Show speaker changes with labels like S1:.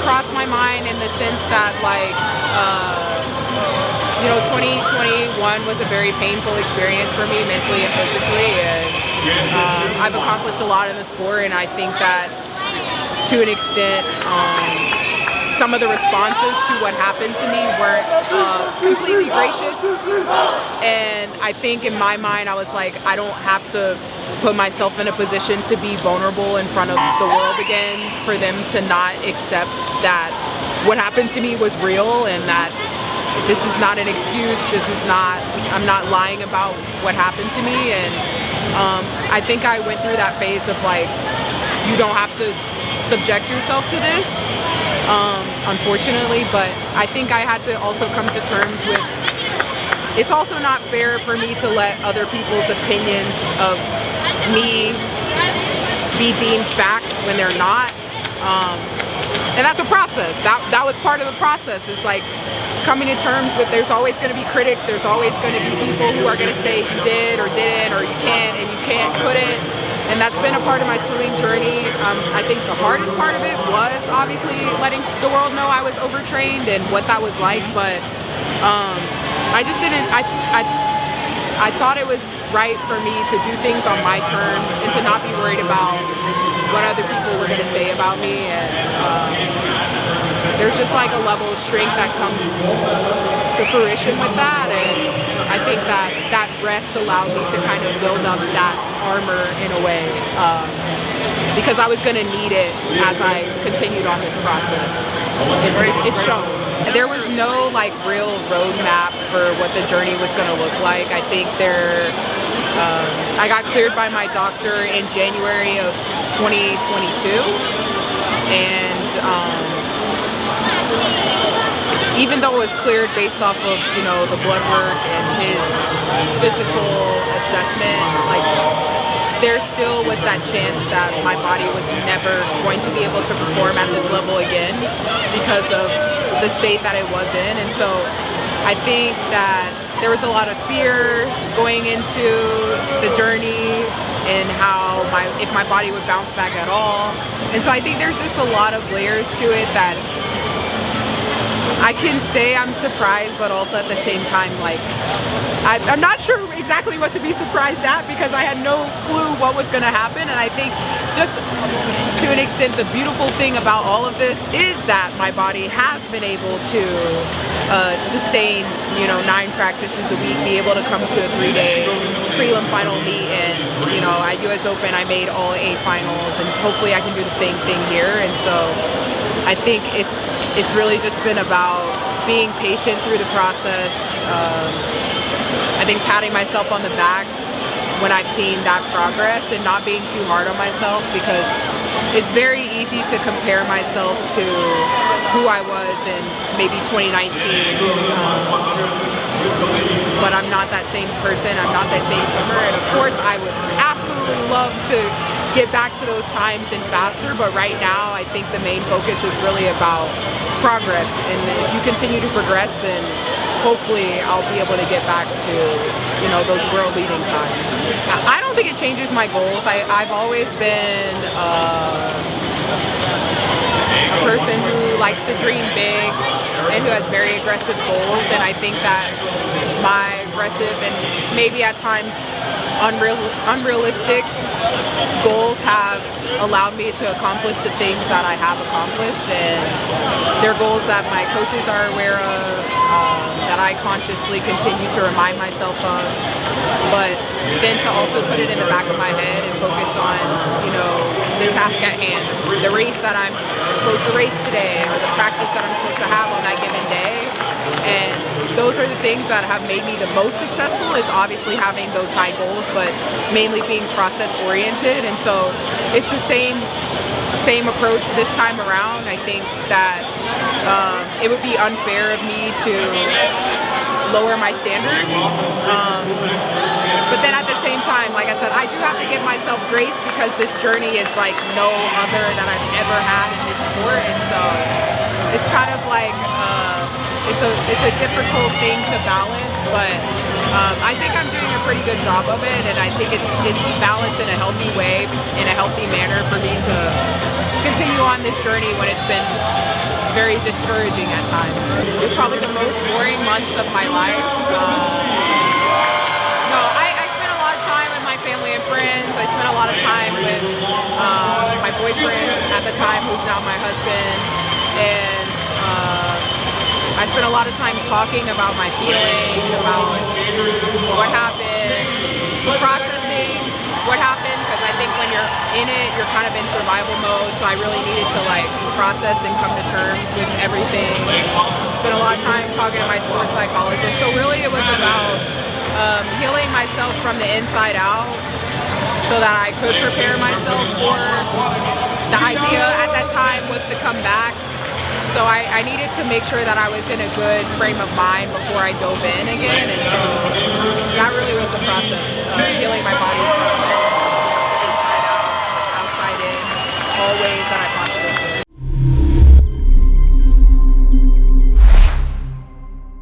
S1: cross my mind in the sense that, like, 2021 was a very painful experience for me mentally and physically, and I've accomplished a lot in the sport, and I think that to an extent some of the responses to what happened to me weren't completely gracious, and I think in my mind I was like, I don't have to put myself in a position to be vulnerable in front of the world again for them to not accept that what happened to me was real, and that this is not an excuse, I'm not lying about what happened to me. And I think I went through that phase of, like, you don't have to subject yourself to this, unfortunately, but I think I had to also come to terms with, it's also not fair for me to let other people's opinions of me be deemed fact when they're not, and that's a process. That was part of the process. It's like coming to terms with, there's always going to be critics, there's always going to be people who are going to say you did or didn't, or you can't and you can't couldn't, and that's been a part of my swimming journey. I think the hardest part of it was obviously letting the world know I was overtrained and what that was like, but I just didn't, I thought it was right for me to do things on my terms and to not be worried about what other people were going to say about me, and there's just like a level of strength that comes to fruition with that, and I think that rest allowed me to kind of build up that armor in a way, because I was going to need it as I continued on this process. It's shown. There was no like real roadmap for what the journey was going to look like. I think I got cleared by my doctor in January of 2022, and even though it was cleared based off of, the blood work and his physical assessment, like, there still was that chance that my body was never going to be able to perform at this level again because of the state that it was in. And so I think that there was a lot of fear going into the journey and how if my body would bounce back at all. And so I think there's just a lot of layers to it that I can say I'm surprised, but also at the same time, like, I'm not sure exactly what to be surprised at, because I had no clue what was going to happen. And I think just to an extent, the beautiful thing about all of this is that my body has been able to sustain, 9 practices a week, be able to come to a 3-day prelim final meet, and, at US Open I made all A finals, and hopefully I can do the same thing here. And so I think it's really just been about being patient through the process. I think patting myself on the back when I've seen that progress and not being too hard on myself, because it's very easy to compare myself to who I was in maybe 2019, but I'm not that same person, I'm not that same swimmer, and of course I would absolutely love to get back to those times and faster, but right now I think the main focus is really about progress, and if you continue to progress, then hopefully I'll be able to get back to, those world leading times. I don't think it changes my goals. I've always been a person who likes to dream big and who has very aggressive goals, and I think that my aggressive and maybe at times unrealistic goals have allowed me to accomplish the things that I have accomplished, and they're goals that my coaches are aware of, that I consciously continue to remind myself of, but then to also put it in the back of my head and focus on, the task at hand, the race that I'm supposed to race today, or the practice that I'm supposed to have on that given day. And those are the things that have made me the most successful, is obviously having those high goals, but mainly being process oriented. And so it's the same approach this time around. I think that it would be unfair of me to lower my standards, but then at the same time, like I said, I do have to give myself grace, because this journey is like no other that I've ever had in this sport. And so it's kind of like it's a difficult thing to balance, but I think I'm doing a pretty good job of it, and I think it's balanced in a healthy way, in a healthy manner for me to continue on this journey when it's been very discouraging at times. It was probably the most boring months of my life. No, I spent a lot of time with my family and friends. I spent a lot of time with my boyfriend at the time, who's now my husband, and I spent a lot of time talking about my feelings, about what happened, processing what happened, because I think when you're in it, you're kind of in survival mode, so I really needed to like process and come to terms with everything. Spent a lot of time talking to my sports psychologist, so really it was about healing myself from the inside out so that I could prepare myself for the idea at that time was to come back. So I needed to make sure that I was in a good frame of mind before I dove in again, and so that really was the process of healing my body from inside out, outside in, all ways that I